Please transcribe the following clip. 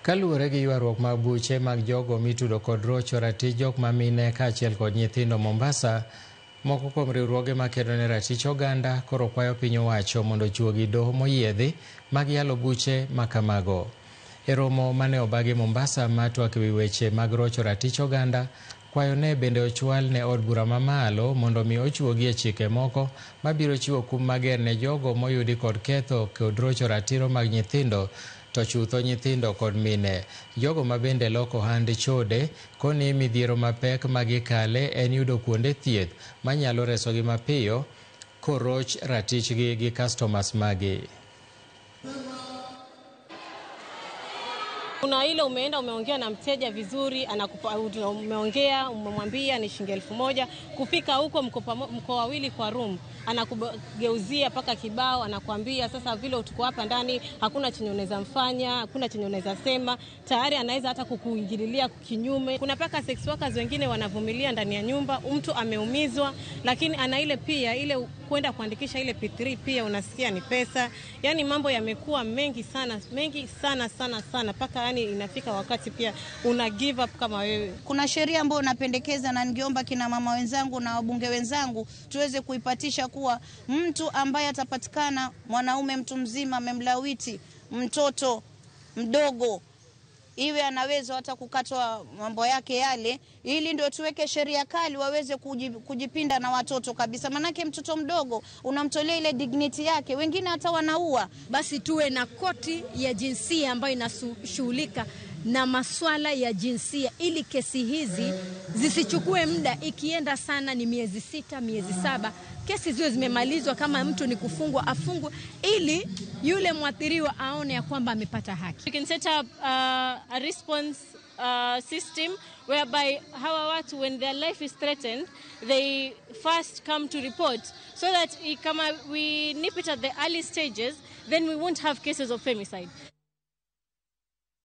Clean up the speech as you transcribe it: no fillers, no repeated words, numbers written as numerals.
Kaluwore gi ywaruok mag buche mag jogo mitudo kod rocho ratich jok mamine kaachiel kod nyithindo Mombasa, moko kuom riwruoge makedo ne ratich oganda koro kwayo piny owacho mondo ochuogi doho moyiedhi mag yalo buche makamago. E romo mane obagi Mombasa matwak ewi weche mag rocho ratich oganda, kwayo ne bende ochwal ne od bura mamalo mondo mi ochuogi e chike moko mabiro chiwo kum mager ne jogo moyudi kod ketho kod rocho ratiro mag nyithindo, to chutho nyithindo kod mine. Jogo ma bende loko ohand chode koni midhiero mapek magikale en yudo kuonde thieth manyalo resogi mapiyo koroch ratichgi gi customers magi. Kuna ile umeenda umeongea na mteja vizuri, anakupa umeongea umemwambia ni shilingi 1000, kufika huko mko wawili kwa room, anakugeuzia paka kibao, anakuambia sasa vile tuko hapa ndani hakuna chenye unaweza mfanya, hakuna chenye unaweza sema, tayari anaweza hata kukuingililia kinyume. Kuna paka sex workers wengine wanavumilia ndani ya nyumba, mtu ameumizwa lakini ana ile pia ile kwenda kuandikisha ile P3 pia unasikia ni pesa. Yani mambo yamekuwa mengi sana paka yani inafika wakati pia una give up kama wewe. Kuna sheria ambayo unapendekeza na ningeomba kina mama wenzangu na wabunge wenzangu tuweze kuipatisha kuwa mtu ambaye atapatikana mwanaume mtu mzima amemlawiti mtoto mdogo iwe anaweza hata kukatwa mambo yake yale, ili ndio tuweke sheria kali waweze kujipinda na watoto kabisa. Manake mtoto mdogo unamtolea ile dignity yake, wengine hata wanaua. Basi tuwe na koti ya jinsia ambayo inashughulika na maswala ya jinsia, ili kesi hizi zisichukue muda. Ikienda sana ni miezi 6, miezi 7, kesi ziwe zimemalizwa. Kama mtu ni kufungwa afungwe, ili yule mwathiriwa aone ya kwamba amepata haki. You can set up a response system whereby hawa watu when their life is threatened they first come to report, so that kama we nip it at the early stages, then we won't have cases of femicide.